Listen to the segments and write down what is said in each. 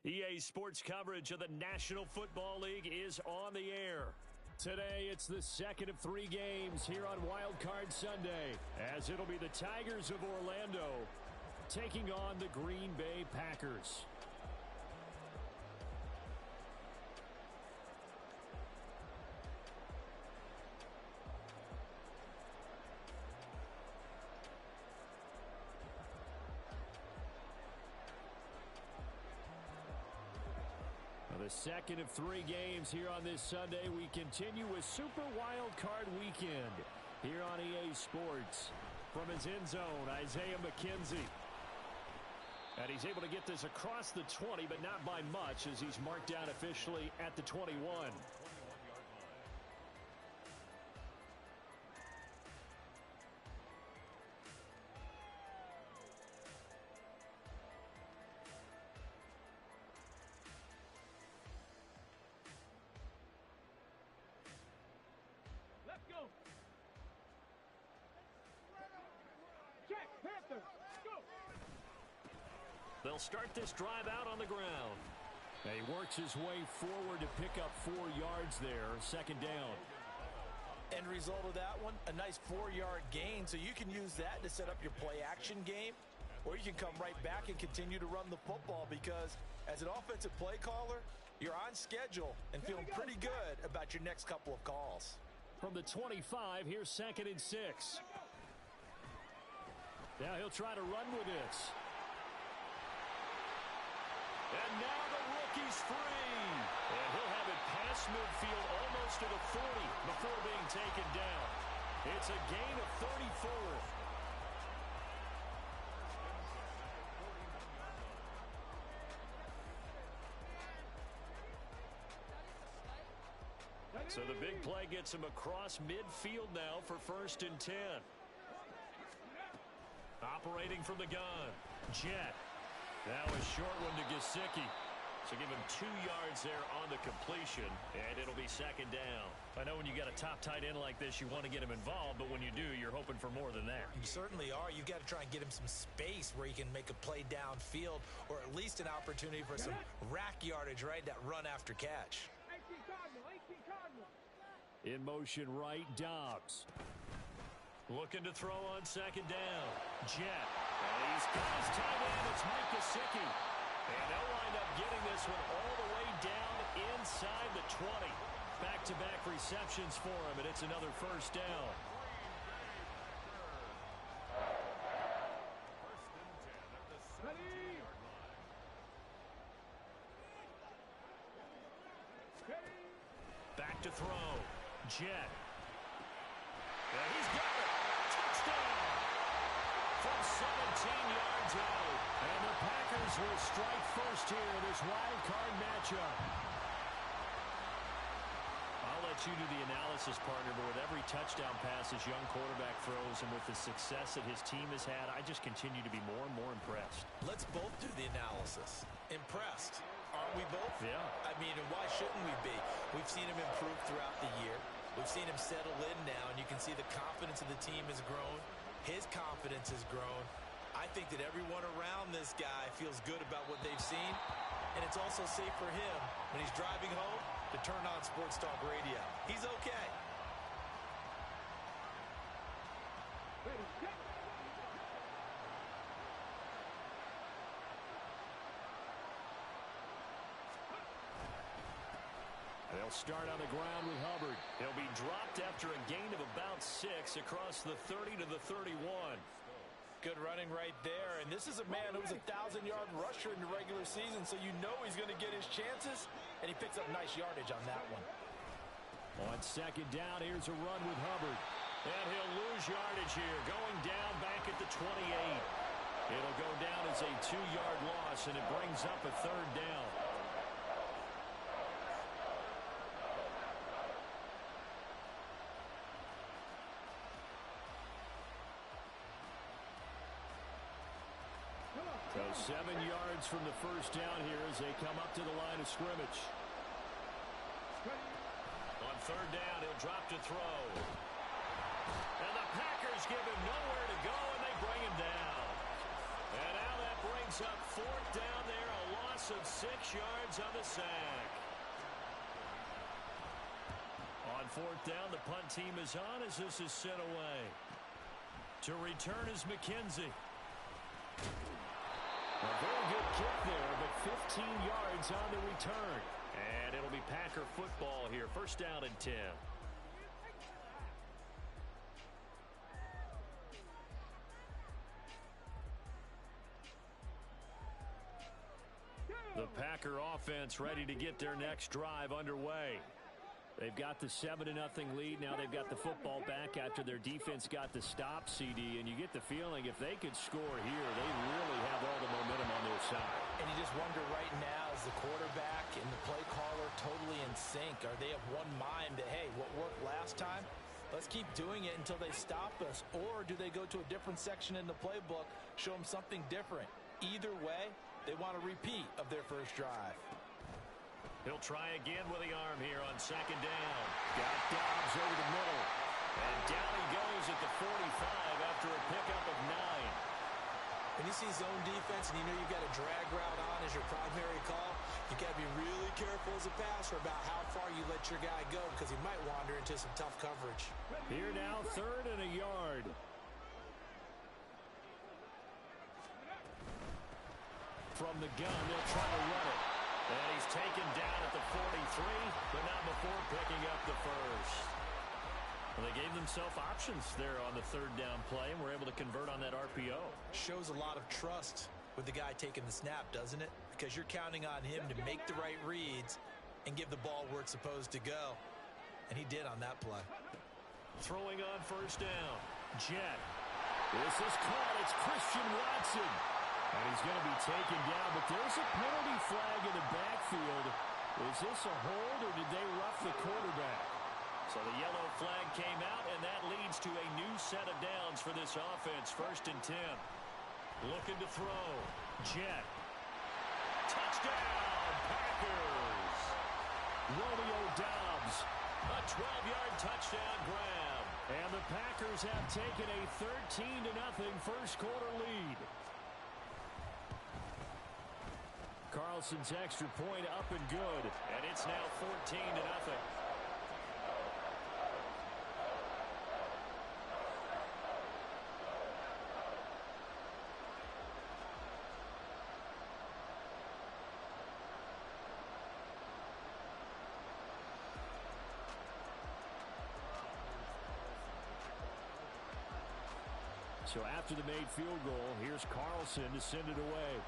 EA Sports coverage of the National Football League is on the air. Today, it's the second of 3 games here on Wildcard Sunday, as it'll be the Tigers of Orlando taking on the Green Bay Packers. The second of 3 games here on this Sunday. We continue with Super Wildcard Weekend here on EA Sports. From his end zone, Isaiah McKenzie. And he's able to get this across the 20, but not by much, as he's marked down officially at the 21. Let's go. Check, Panther, go. They'll start this drive out on the ground. He works his way forward to pick up 4 yards there, second down. End result of that one, a nice 4-yard gain, so you can use that to set up your play-action game, or you can come right back and continue to run the football because as an offensive play caller, you're on schedule and feeling pretty good about your next couple of calls. From the 25, here's 2nd and 6. Now he'll try to run with this. And now the rookie's free. And he'll have it past midfield almost to the 40 before being taken down. It's a gain of 34. So the big play gets him across midfield now for 1st and 10. Operating from the gun. Jet. Now a short one to Gesicki. So give him 2 yards there on the completion, and it'll be 2nd down. I know when you got a top tight end like this, you want to get him involved, but when you do, you're hoping for more than that. You certainly are. You've got to try and get him some space where he can make a play downfield, or at least an opportunity for some rack yardage, right? That run after catch. 18 Cardinal, 18 Cardinal. In motion right, Dobbs. Looking to throw on 2nd down. Jet. And he's got his tight end. It's Mike Gesicki. And they'll wind up getting this one all the way down inside the 20. Back-to-back receptions for him, and it's another 1st down. Ready. Back to throw. Jet. And he's got it. Touchdown. From 17 yards out. And the Packers will strike first here in this wild card matchup. I'll let you do the analysis, partner, but with every touchdown pass his young quarterback throws and with the success that his team has had, I just continue to be more and more impressed. Let's both do the analysis. Impressed. Aren't we both? Yeah. I mean, and why shouldn't we be? We've seen him improve throughout the year. We've seen him settle in now, and you can see the confidence of the team has grown. His confidence has grown. I think that everyone around this guy feels good about what they've seen, and it's also safe for him when he's driving home to turn on Sports Talk Radio. He's okay. Ready, check. They'll start on the ground with Hubbard. He'll be dropped after a gain of about 6 across the 30 to the 31. Good running right there, and this is a man who was a 1,000-yard rusher in the regular season, so you know he's going to get his chances, and he picks up nice yardage on that one. On 2nd down, here's a run with Hubbard. And he'll lose yardage here, going down back at the 28. It'll go down as a 2-yard loss, and it brings up a 3rd down. So 7 yards from the 1st down here as they come up to the line of scrimmage. On 3rd down, he'll drop to throw. And the Packers give him nowhere to go, and they bring him down. And now that brings up fourth down there, a loss of 6 yards on the sack. On fourth down, the punt team is on as this is sent away. To return is McKenzie. A very good kick there, but 15 yards on the return. And it'll be Packer football here. First down and 10. The Packer offense ready to get their next drive underway. They've got the 7-0 lead. Now they've got the football back after their defense got the stop, CD. And you get the feeling if they could score here, they really have all the momentum on their side. And you just wonder right now, is the quarterback and the play caller totally in sync? Are they of one mind that, hey, what worked last time, let's keep doing it until they stop us? Or do they go to a different section in the playbook, show them something different? Either way, they want a repeat of their first drive. He'll try again with the arm here on second down. Got Dobbs over the middle. And down he goes at the 45 after a pickup of 9. When you see zone defense and you know you've got a drag route on as your primary call, you got to be really careful as a passer about how far you let your guy go because he might wander into some tough coverage. Here now, 3rd and a yard. From the gun, they'll try to run it. And he's taken down at the 43, but not before picking up the first. Well, they gave themselves options there on the 3rd down play, and were able to convert on that RPO. Shows a lot of trust with the guy taking the snap, doesn't it? Because you're counting on him to make the right reads and give the ball where it's supposed to go. And he did on that play. Throwing on first down. Jet. This is caught. It's Christian Watson. And he's going to be taken down, but there's a penalty flag in the backfield. Is this a hold, or did they rough the quarterback? So the yellow flag came out, and that leads to a new set of downs for this offense. 1st and 10. Looking to throw. Jet. Touchdown, Packers. Romeo Dobbs. A 12-yard touchdown grab. And the Packers have taken a 13-0 first quarter lead. Carlson's extra point up and good, and it's now 14-0. So after the made field goal, here's Carlson to send it away.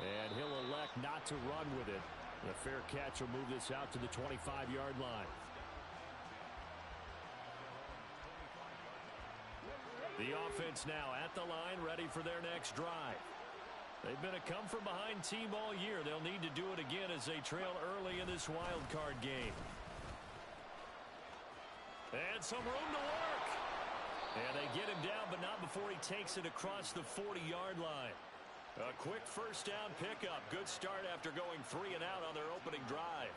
And he'll elect not to run with it. The fair catch will move this out to the 25-yard line. The offense now at the line, ready for their next drive. They've been a come-from-behind team all year. They'll need to do it again as they trail early in this wild card game. And some room to work. And they get him down, but not before he takes it across the 40-yard line. A quick first down pickup. Good start after going 3 and out on their opening drive.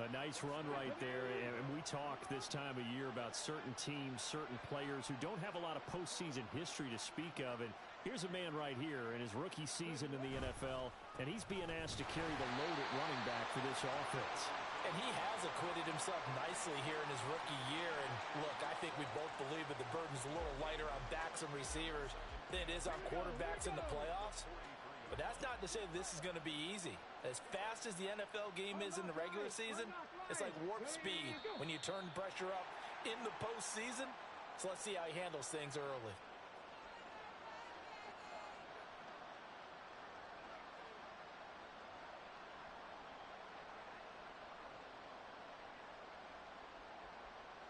A nice run right there. And we talk this time of year about certain teams, certain players who don't have a lot of postseason history to speak of. And here's a man right here in his rookie season in the NFL, and he's being asked to carry the load at running back for this offense. And he has acquitted himself nicely here in his rookie year. And look, I think we both believe that the burden's a little lighter on backs and receivers than it is on quarterbacks in the playoffs. But that's not to say this is going to be easy. As fast as the NFL game is in the regular season, it's like warp speed when you turn pressure up in the postseason. So let's see how he handles things early.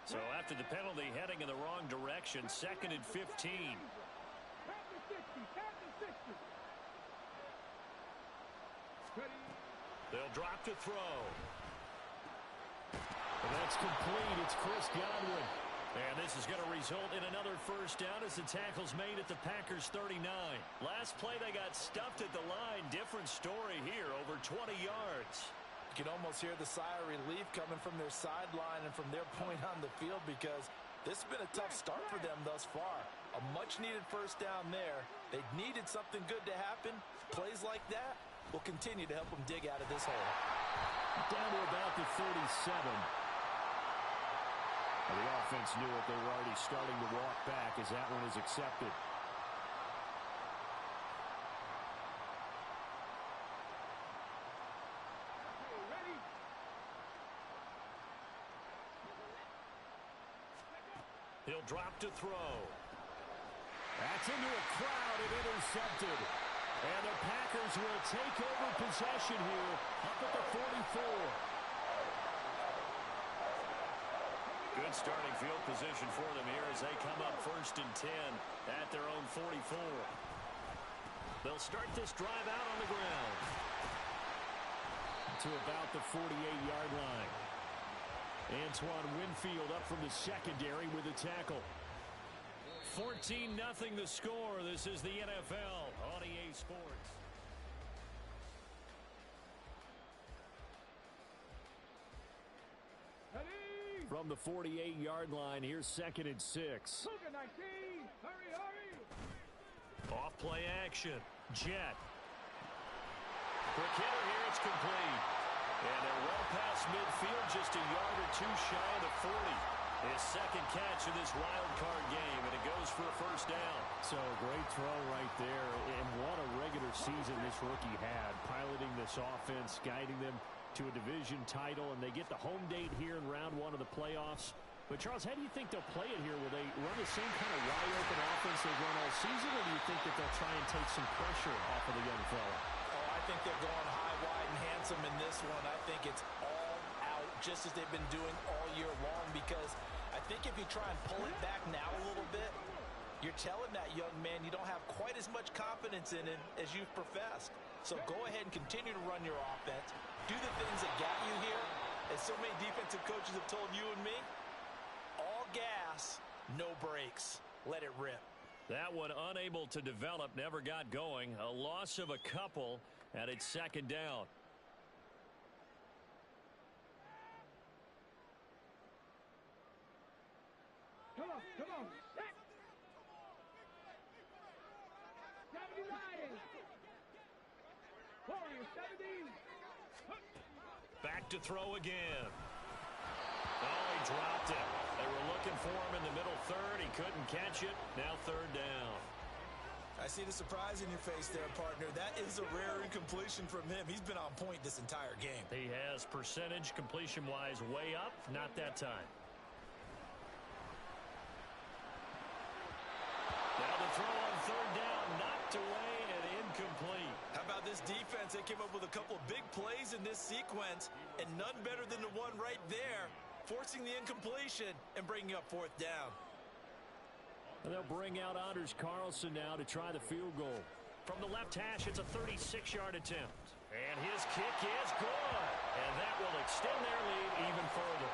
So after the penalty, heading in the wrong direction, 2nd and 15. They'll drop to throw. And that's complete. It's Chris Godwin. And this is going to result in another first down as the tackle's made at the Packers' 39. Last play, they got stuffed at the line. Different story here, over 20 yards. You can almost hear the sigh of relief coming from their sideline and from their point on the field because this has been a tough start for them thus far. A much-needed first down there. They needed something good to happen. Plays like that will continue to help them dig out of this hole. Down to about the 37. Well, the offense knew it. They were already starting to walk back as that one is accepted. He'll drop to throw. That's into a crowd and intercepted. And the Packers will take over possession here up at the 44. Good starting field position for them here as they come up 1st and 10 at their own 44. They'll start this drive out on the ground to about the 48-yard line. Antoine Winfield up from the secondary with a tackle. 14-0 the score. This is the NFL on EA Sports. From the 48-yard line, here's 2nd and 6. Look at 19. Hurry, hurry. Off play action. Jet. Quick hitter here. It's complete. And they're well past midfield, just a yard or two shy of the 40. His second catch of this wild card game, and it goes for a first down. So great throw right there, and what a regular season this rookie had, piloting this offense, guiding them to a division title, and they get the home date here in round 1 of the playoffs. But, Charles, how do you think they'll play it here? Will they run the same kind of wide-open offense they've run all season, or do you think that they'll try and take some pressure off of the young fella? Oh, I think they're going high, wide, and handsome in this one. I think it's all out, just as they've been doing all year long, because I think if you try and pull it back now a little bit, you're telling that young man you don't have quite as much confidence in him as you've professed. So go ahead and continue to run your offense. Do the things that got you here, as so many defensive coaches have told you and me. All gas, no brakes. Let it rip. That one unable to develop, never got going. A loss of a couple, and it's 2nd down. Come on, come on. 70 riding. Warrior 70. Back to throw again. Oh, he dropped it. They were looking for him in the middle third. He couldn't catch it. Now 3rd down. I see the surprise in your face there, partner. That is a rare incompletion from him. He's been on point this entire game. He has percentage completion-wise way up. Not that time. Now the throw on 3rd down. Knocked away and incomplete. How about this defense? They came up with a couple of big plays in this sequence, and none better than the one right there, forcing the incompletion and bringing up 4th down. And they'll bring out Anders Carlson now to try the field goal. From the left hash, it's a 36-yard attempt. And his kick is good. And that will extend their lead even further.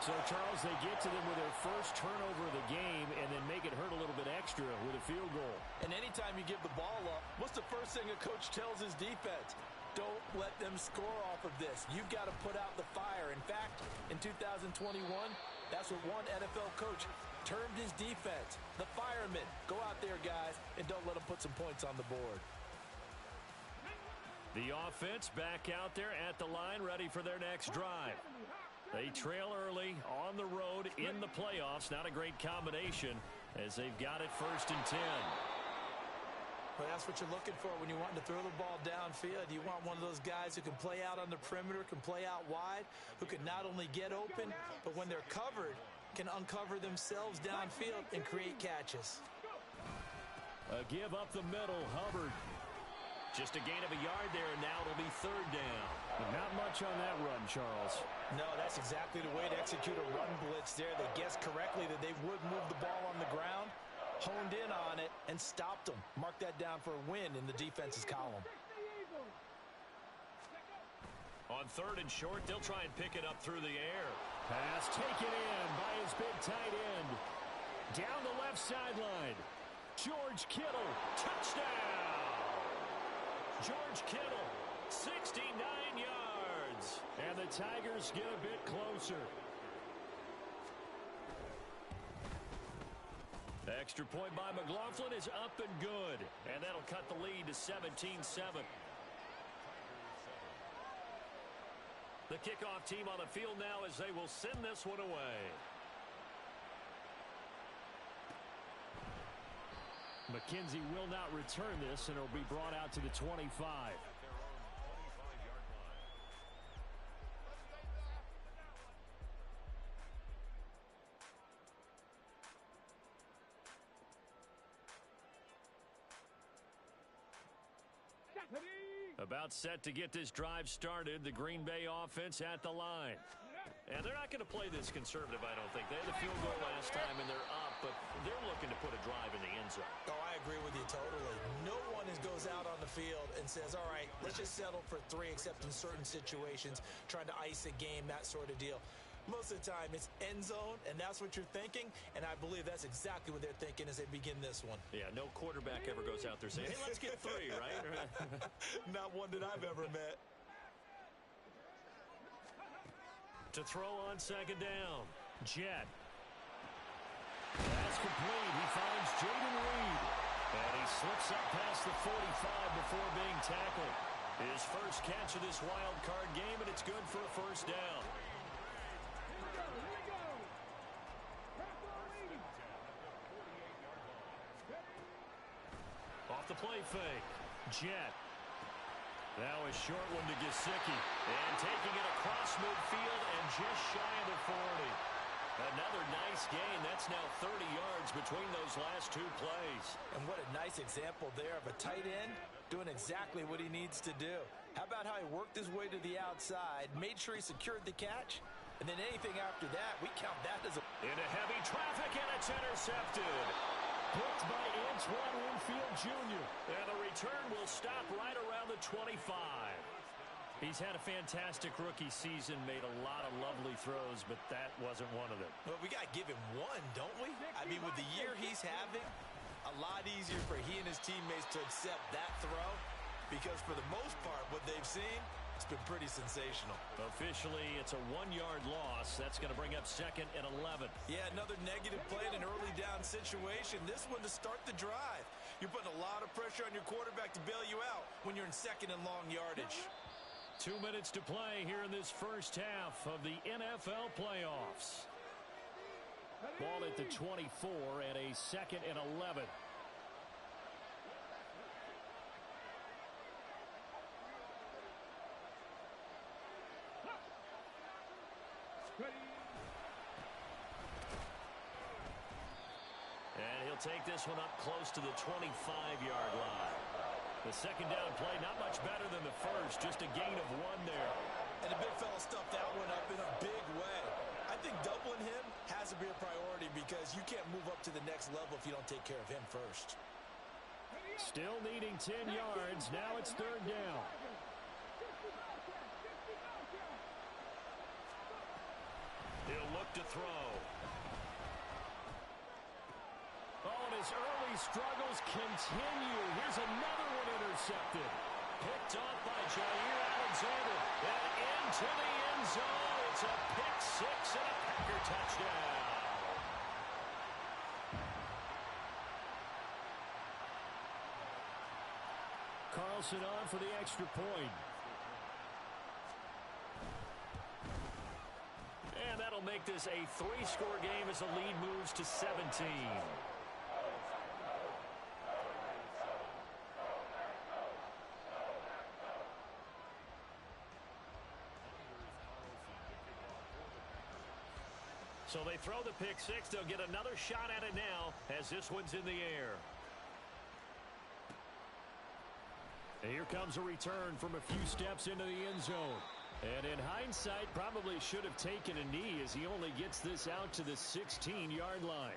So, Charles, they get to them with their first turnover of the game and then make it hurt a little bit extra with a field goal. And anytime you give the ball up, what's the first thing a coach tells his defense? Don't let them score off of this. You've got to put out the fire. In fact, in 2021, that's what one NFL coach termed his defense. The firemen. Go out there, guys, and don't let them put some points on the board. The offense back out there at the line, ready for their next drive. They trail early on the road in the playoffs. Not a great combination as they've got it 1st and 10. Well, that's what you're looking for when you want to throw the ball downfield. You want one of those guys who can play out on the perimeter, can play out wide, who can not only get open, but when they're covered, can uncover themselves downfield and create catches. A give up the middle, Hubbard. Just a gain of a yard there, and now it'll be 3rd down. But not much on that run, Charles. No, that's exactly the way to execute a run blitz there. They guessed correctly that they would move the ball on the ground, honed in on it, and stopped them. Mark that down for a win in the defense's column. On 3rd and short, they'll try and pick it up through the air. Pass taken in by his big tight end. Down the left sideline. George Kittle, touchdown! George Kittle, 69 yards. And the Tigers get a bit closer. Extra point by McLaughlin is up and good. And that'll cut the lead to 17-7. The kickoff team on the field now as they will send this one away. McKenzie will not return this, and it'll be brought out to the 25. About set to get this drive started. The Green Bay offense at the line. And they're not going to play this conservative, I don't think. They had the field goal last time, and they're up, but they're looking to put a drive in the end zone. Oh, I agree with you totally. No one goes out on the field and says, all right, let's just settle for 3, except in certain situations, trying to ice a game, that sort of deal. Most of the time, it's end zone, and that's what you're thinking, and I believe that's exactly what they're thinking as they begin this one. Yeah, no quarterback ever goes out there saying, hey, let's get 3, right? Not one that I've ever met. To throw on second down, Jet. That's complete. He finds Jaden Reed. And he slips up past the 45 before being tackled. His first catch of this wild card game, and it's good for a first down. Off the play fake, Jet. Now a short one to Gesicki. And taking it across midfield and just shy of the 40. Another nice gain. That's now 30 yards between those last 2 plays. And what a nice example there of a tight end doing exactly what he needs to do. How about how he worked his way to the outside, made sure he secured the catch, and then anything after that, we count that as a... Into heavy traffic, and it's intercepted. Picked by Antoine Winfield Jr. And the return will stop right around the 25. He's had a fantastic rookie season, made a lot of lovely throws, but that wasn't one of them. Well, we got to give him one, don't we? I mean, with the year he's having, a lot easier for he and his teammates to accept that throw, because for the most part, what they've seen, it's been pretty sensational. Officially, it's a 1-yard loss. That's going to bring up 2nd and 11. Yeah, another negative play in an early down situation. This one to start the drive. You're putting a lot of pressure on your quarterback to bail you out when you're in 2nd and long yardage. 2 minutes to play here in this first half of the NFL playoffs. Ball at the 24 and a 2nd and 11. And he'll take this one up close to the 25-yard line. The second down play, not much better than the first, just a gain of 1 there. And the big fella stuffed that one up in a big way. I think doubling him has to be a priority because you can't move up to the next level if you don't take care of him first. Still needing 10 yards. Now it's 3rd down. He'll look to throw. Oh, and his early struggles continue. Here's another one intercepted. Picked off by Jair Alexander. And into the end zone. It's a pick 6 and a Packer touchdown. Carlson on for the extra point. And that'll make this a 3-score game as the lead moves to 17. So they throw the pick 6. They'll get another shot at it now as this one's in the air. And here comes a return from a few steps into the end zone. And in hindsight, probably should have taken a knee as he only gets this out to the 16-yard line.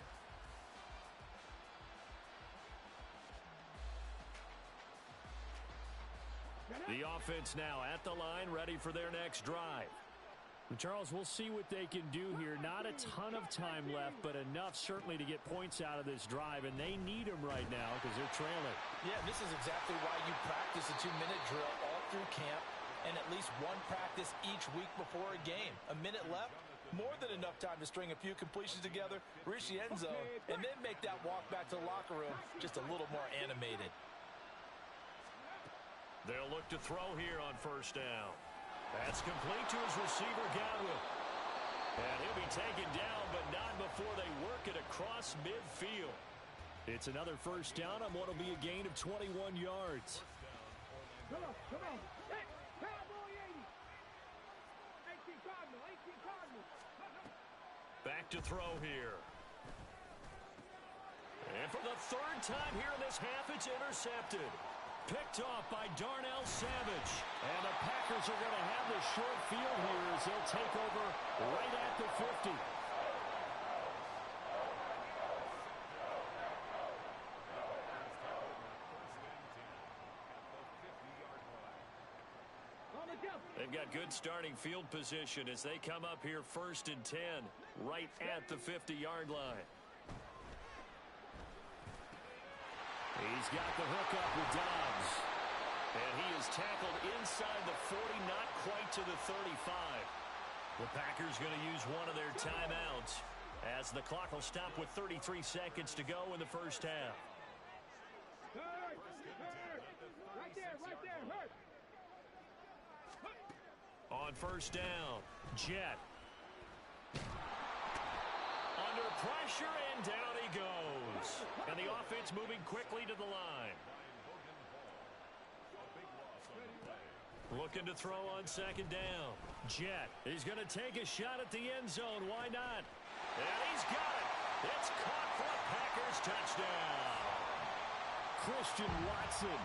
The offense now at the line, ready for their next drive. Charles, we'll see what they can do here. Not a ton of time left, but enough certainly to get points out of this drive, and they need them right now because they're trailing. Yeah, this is exactly why you practice a 2-minute drill all through camp and at least one practice each week before a game. A minute left, more than enough time to string a few completions together, reach the end zone, and then make that walk back to the locker room just a little more animated. They'll look to throw here on first down. That's complete to his receiver, Godwin. And he'll be taken down, but not before they work it across midfield. It's another first down on what will be a gain of 21 yards. Come on, come on. Hey, Cowboy 80. 18 Cardinal, 18 Cardinal. Back to throw here. And for the third time here in this half, it's intercepted. Picked off by Darnell Savage. And the Packers are going to have the short field here as they'll take over right at the 50. They've got good starting field position as they come up here 1st and 10, right at the 50-yard line. He's got the hook up with Dobbs. And he is tackled inside the 40, not quite to the 35. The Packers going to use one of their timeouts as the clock will stop with 33 seconds to go in the first half. Hurt, hurt. Right there, hurt. On first down, Jet. Under pressure, and down he goes. And the offense moving quickly to the line. Looking to throw on second down. Jet, he's going to take a shot at the end zone. Why not? And he's got it. It's caught for a Packers touchdown. Christian Watson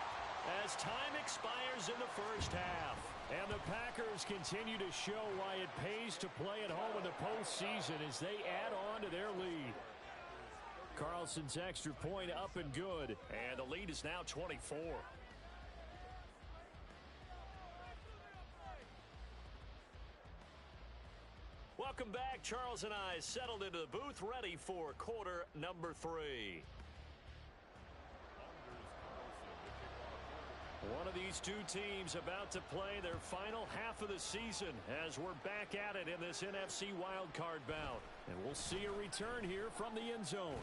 as time expires in the first half. And the Packers continue to show why it pays to play at home in the postseason as they add on to their lead. Carlson's extra point up and good. And the lead is now 24. Welcome back. Charles and I settled into the booth ready for quarter number 3. One of these two teams about to play their final half of the season as we're back at it in this NFC Wildcard bout. And we'll see a return here from the end zone.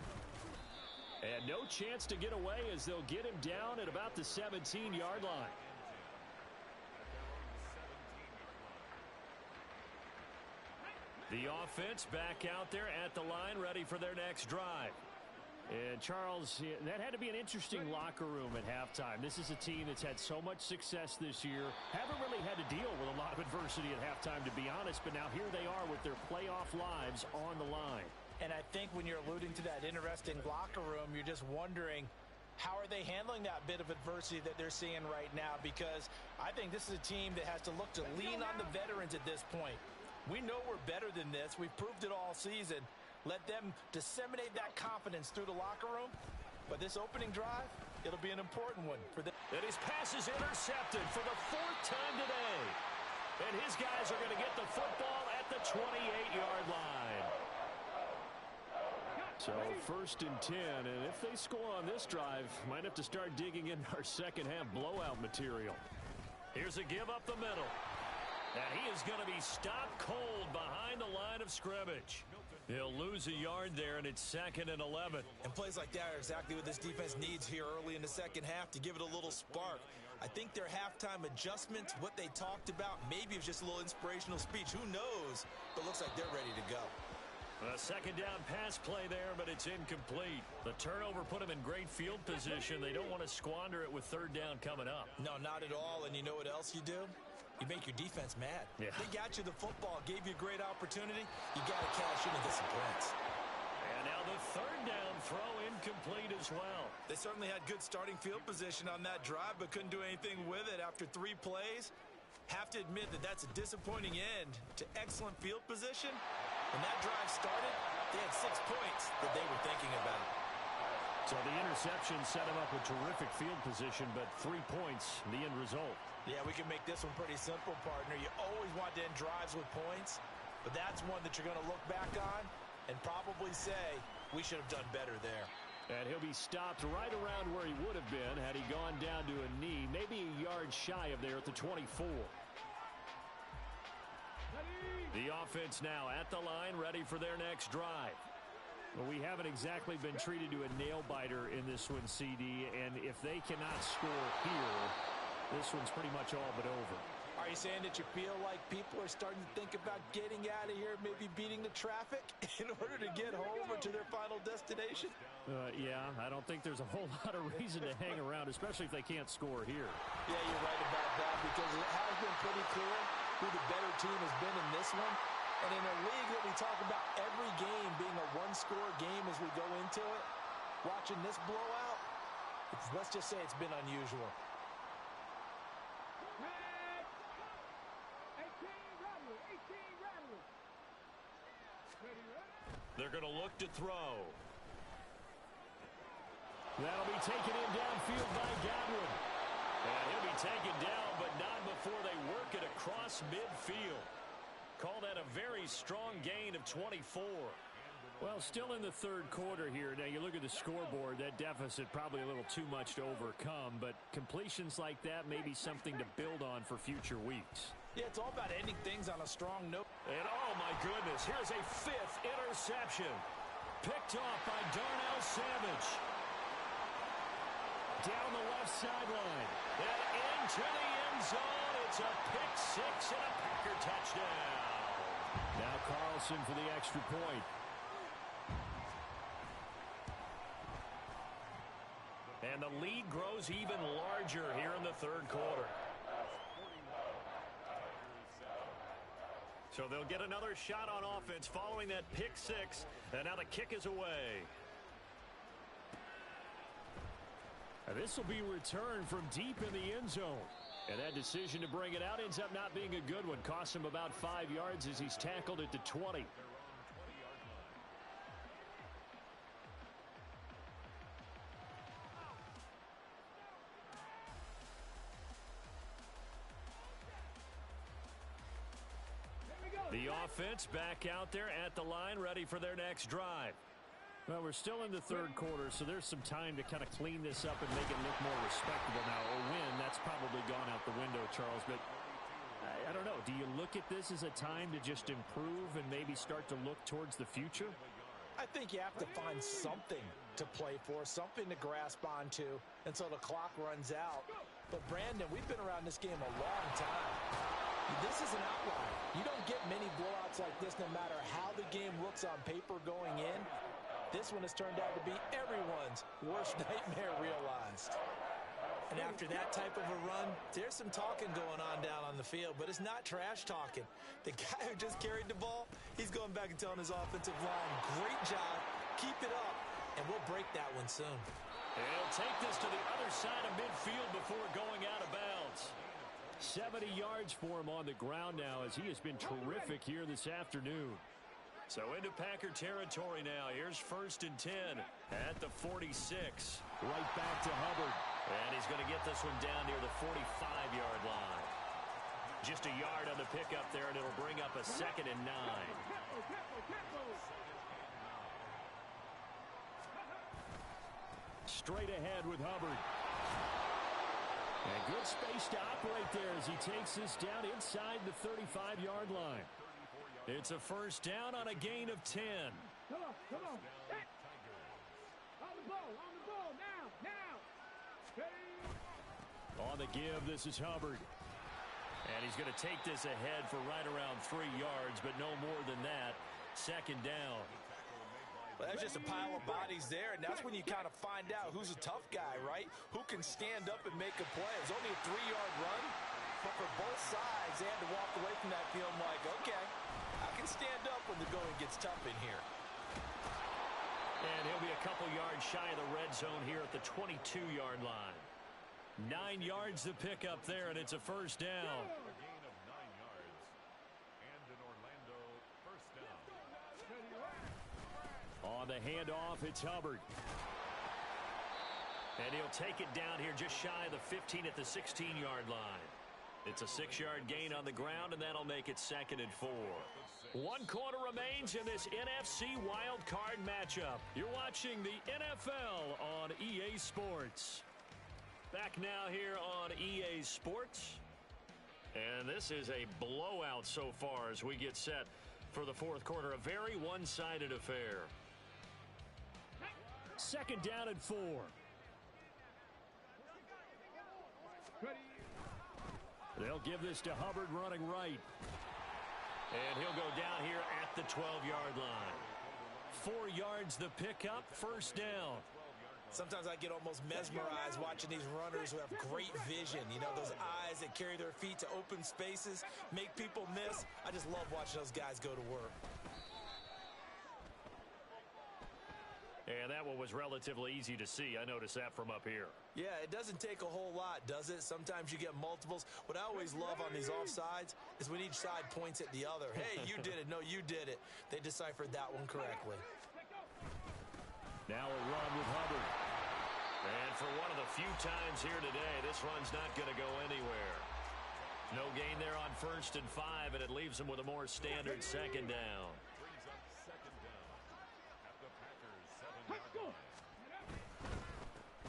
And no chance to get away as they'll get him down at about the 17-yard line. The offense back out there at the line, ready for their next drive. And, Charles, that had to be an interesting locker room at halftime. This is a team that's had so much success this year. Haven't really had to deal with a lot of adversity at halftime, to be honest. But now here they are with their playoff lives on the line. And I think when you're alluding to that interesting locker room, you're just wondering, how are they handling that bit of adversity that they're seeing right now? Because I think this is a team that has to look to lean on the veterans at this point. We know we're better than this. We've proved it all season. Let them disseminate that confidence through the locker room. But this opening drive, it'll be an important one for them. And his pass is intercepted for the 4th time today. And his guys are going to get the football at the 28-yard line. So 1st and 10, and if they score on this drive, might have to start digging in our second half blowout material. Here's a give up the middle. And he is going to be stopped cold behind the line of scrimmage. He'll lose a yard there, and it's 2nd and 11. And plays like that are exactly what this defense needs here early in the second half to give it a little spark. I think their halftime adjustments, what they talked about, maybe it was just a little inspirational speech. Who knows? But looks like they're ready to go. A second down pass play there, but it's incomplete. The turnover put them in great field position. They don't want to squander it with 3rd down coming up. No, not at all. And you know what else you do? You make your defense mad. Yeah. They got you the football, gave you a great opportunity. You got to cash in and get some points. And now the 3rd down throw incomplete as well. They certainly had good starting field position on that drive, but couldn't do anything with it after 3 plays. Have to admit that that's a disappointing end to excellent field position. When that drive started, they had 6 points that they were thinking about. So the interception set him up with terrific field position, but 3 points, the end result. Yeah, we can make this one pretty simple, partner. You always want to end drives with points, but that's one that you're going to look back on and probably say, we should have done better there. And he'll be stopped right around where he would have been had he gone down to a knee, maybe a yard shy of there at the 24. Ready? The offense now at the line, ready for their next drive. Well, we haven't exactly been treated to a nail-biter in this one, CD, and if they cannot score here, this one's pretty much all but over. Are you saying that you feel like people are starting to think about getting out of here, maybe beating the traffic in order to get home or to their final destination? Yeah, I don't think there's a whole lot of reason to hang around, especially if they can't score here. Yeah, you're right about that, because it has been pretty clear who the better team has been in this one. And in a league that we talk about every game being a one-score game as we go into it, watching this blowout, let's just say it's been unusual. They're going to look to throw. That'll be taken in downfield by Godwin. And he'll be taken down, but not before they work it across midfield. Call that a very strong gain of 24. Well, still in the third quarter here. Now, you look at the scoreboard, that deficit probably a little too much to overcome, but completions like that may be something to build on for future weeks. Yeah, it's all about ending things on a strong note. And, oh, my goodness, here's a fifth interception. Picked off by Darnell Savage. Down the left sideline. And into the end zone. It's a pick six and a Packer touchdown. Now Carlson for the extra point. And the lead grows even larger here in the third quarter. So they'll get another shot on offense following that pick six. And now the kick is away. This will be returned from deep in the end zone. And that decision to bring it out ends up not being a good one. Costs him about 5 yards as he's tackled at the 20. The offense back out there at the line, ready for their next drive. Well, we're still in the third quarter, so there's some time to kind of clean this up and make it look more respectable now. A win, that's probably gone out the window, Charles, but I don't know. Do you look at this as a time to just improve and maybe start to look towards the future? I think you have to find something to play for, something to grasp onto until the clock runs out. But, Brandon, we've been around this game a long time. This is an outlier. You don't get many blowouts like this no matter how the game looks on paper going in. This one has turned out to be everyone's worst nightmare realized. And after that type of a run, there's some talking going on down on the field, but it's not trash talking. The guy who just carried the ball, he's going back and telling his offensive line, great job, keep it up, and we'll break that one soon. And he'll take this to the other side of midfield before going out of bounds. 70 yards for him on the ground now as he has been terrific here this afternoon. So into Packer territory now. Here's 1st and 10 at the 46. Right back to Hubbard. And he's going to get this one down near the 45-yard line. Just a yard on the pickup there, and it'll bring up a 2nd and 9. Straight ahead with Hubbard. And good space to operate there as he takes this down inside the 35-yard line. It's a first down on a gain of 10. Come on. Hey. On the ball, now. Hey. On the give, this is Hubbard. And he's going to take this ahead for right around 3 yards, but no more than that. 2nd down. Well, that's just a pile of bodies there, and that's when you kind of find out who's a tough guy, right? Who can stand up and make a play. It was only a 3-yard run, but for both sides, they had to walk away from that feeling like, okay, I can stand up when the going gets tough in here. And he'll be a couple yards shy of the red zone here at the 22-yard line. 9 yards to pick up there, and it's a first down. A gain of 9 yards. And an Orlando first down. On the handoff, it's Hubbard. And he'll take it down here just shy of the 15 at the 16-yard line. It's a 6-yard gain on the ground, and that'll make it 2nd and 4. 1 quarter remains in this NFC Wildcard matchup. You're watching the NFL on EA Sports. Back now here on EA Sports. And this is a blowout so far as we get set for the fourth quarter. A very one-sided affair. Second down and 4. They'll give this to Hubbard running right. And he'll go down here at the 12-yard line. 4 yards the pickup, first down. Sometimes I get almost mesmerized watching these runners who have great vision. You know, those eyes that carry their feet to open spaces, make people miss. I just love watching those guys go to work. And that one was relatively easy to see. I noticed that from up here. Yeah, it doesn't take a whole lot, does it? Sometimes you get multiples. What I always love on these offsides is when each side points at the other. Hey, you did it. No, you did it. They deciphered that one correctly. Now a run with Hubbard. And for one of the few times here today, this run's not going to go anywhere. No gain there on 1st and 5, and it leaves them with a more standard second down.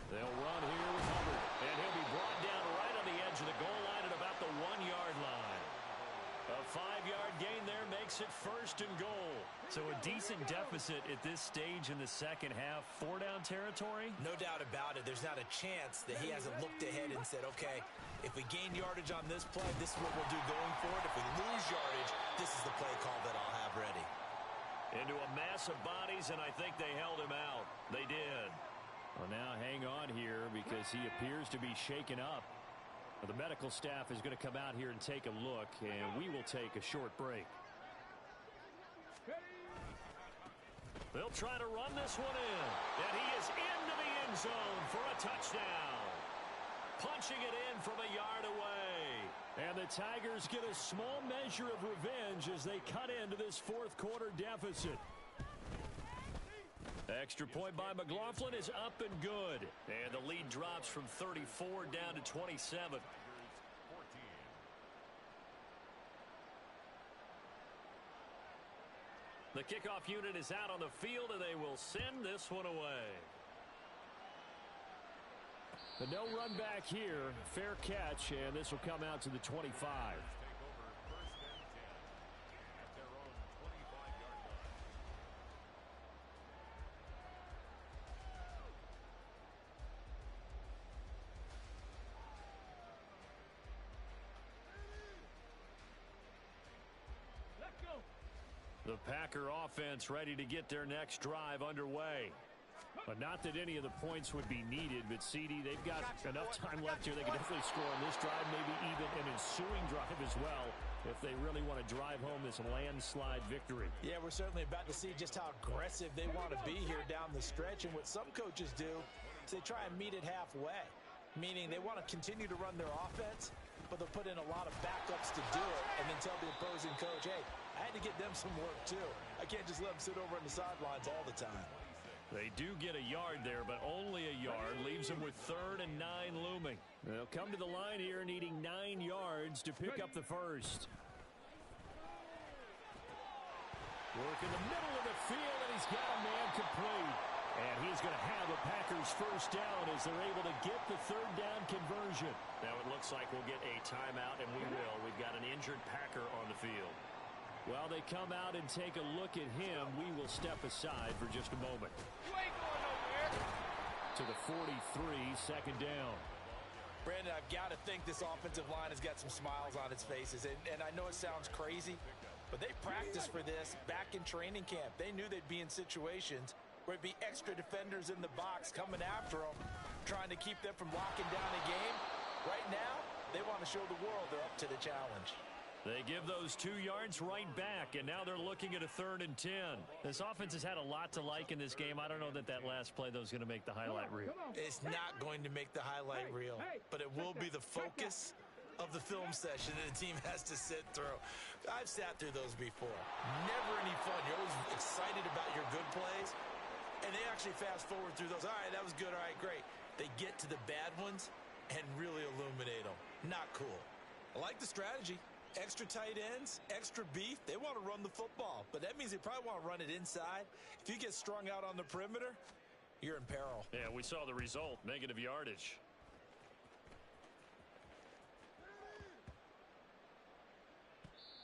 They'll run here with Hubbard, and he'll be brought down right on the edge of the goal line at about the 1-yard line. A 5-yard gain there makes it 1st and goal. So a decent deficit at this stage in the second half. 4-down territory? No doubt about it. There's not a chance that he hasn't looked ahead and said, okay, if we gain yardage on this play, this is what we'll do going forward. If we lose yardage, this is the play call that I'll have ready. Into a mass of bodies, and I think they held him out. They did. Well, now hang on here because he appears to be shaken up. The medical staff is going to come out here and take a look, and we will take a short break. They'll try to run this one in, and he is into the end zone for a touchdown. Punching it in from a yard away. And the Tigers get a small measure of revenge as they cut into this fourth quarter deficit. Extra point by McLaughlin is up and good. And the lead drops from 34 down to 27. The kickoff unit is out on the field, and they will send this one away. But no run back here. Fair catch, and this will come out to the 25. The Packer offense ready to get their next drive underway. But not that any of the points would be needed, but CD, they've got enough time left here. They can definitely score on this drive, maybe even an ensuing drive as well, if they really want to drive home this landslide victory. Yeah, we're certainly about to see just how aggressive they want to be here down the stretch. And what some coaches do is they try and meet it halfway, meaning they want to continue to run their offense, but they'll put in a lot of backups to do it and then tell the opposing coach, hey, I had to get them some work too. I can't just let them sit over on the sidelines all the time. They do get a yard there, but only a yard. Leaves them with 3rd and 9 looming. They'll come to the line here needing 9 yards to pick up the first. Work in the middle of the field, and he's got a man complete. And he's going to have a Packers first down as they're able to get the 3rd down conversion. Now it looks like we'll get a timeout, and we will. We've got an injured Packer on the field. While they come out and take a look at him, we will step aside for just a moment. You ain't going nowhere. To the 43, second down. Brandon, I've got to think this offensive line has got some smiles on its faces. And I know it sounds crazy, but they practiced for this back in training camp. They knew they'd be in situations where it'd be extra defenders in the box coming after them, trying to keep them from locking down a game. Right now, they want to show the world they're up to the challenge. They give those 2 yards right back, and now they're looking at a 3rd and 10. This offense has had a lot to like in this game. I don't know that last play, though, is going to make the highlight reel. It's not going to make the highlight reel, but it will be the focus of the film session that a team has to sit through. I've sat through those before. Never any fun. You're always excited about your good plays, and they actually fast forward through those. All right, that was good. All right, great. They get to the bad ones and really illuminate them. Not cool. I like the strategy. Extra tight ends, extra beef. They want to run the football, but that means they probably want to run it inside. If you get strung out on the perimeter, you're in peril. Yeah, we saw the result, negative yardage.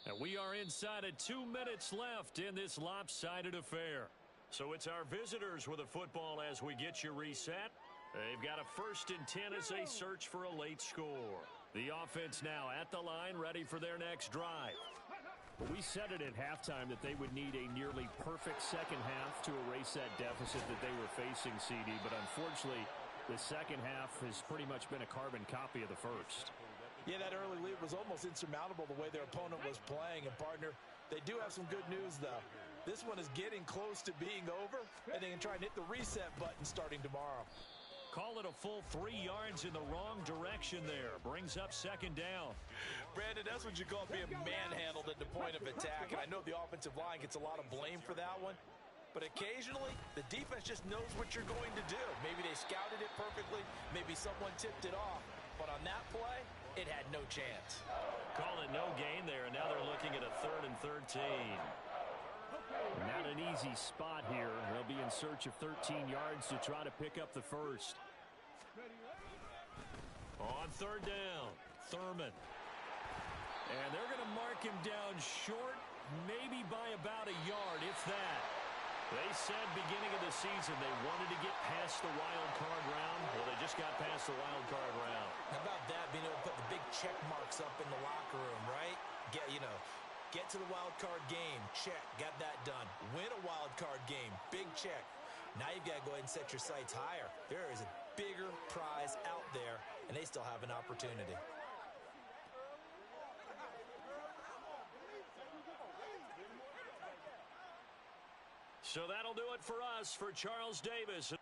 And we are inside of 2 minutes left in this lopsided affair. So it's our visitors with a football as we get you reset. They've got a 1st and 10 as they search for a late score. The offense now at the line, ready for their next drive. We said it at halftime that they would need a nearly perfect second half to erase that deficit that they were facing, CD. But unfortunately, the second half has pretty much been a carbon copy of the first. Yeah, that early lead was almost insurmountable the way their opponent was playing. And, partner, they do have some good news, though. This one is getting close to being over, and they can try and hit the reset button starting tomorrow. Call it a full 3 yards in the wrong direction there. Brings up 2nd down. Brandon, that's what you call being manhandled at the point of attack. And I know the offensive line gets a lot of blame for that one. But occasionally, the defense just knows what you're going to do. Maybe they scouted it perfectly. Maybe someone tipped it off. But on that play, it had no chance. Call it no gain there. And now they're looking at a 3rd and 13. Not an easy spot here. They'll be in search of 13 yards to try to pick up the first. On 3rd down, Thurman. And they're going to mark him down short, maybe by about a yard, if that. They said beginning of the season they wanted to get past the wild card round. Well, they just got past the wild card round. How about that, being able to put the big check marks up in the locker room, right? Get to the wild card game, check, got that done. Win a wild card game, big check. Now you've got to go ahead and set your sights higher. There is a bigger prize out there, and they still have an opportunity. So that'll do it for us. For Charles Davis.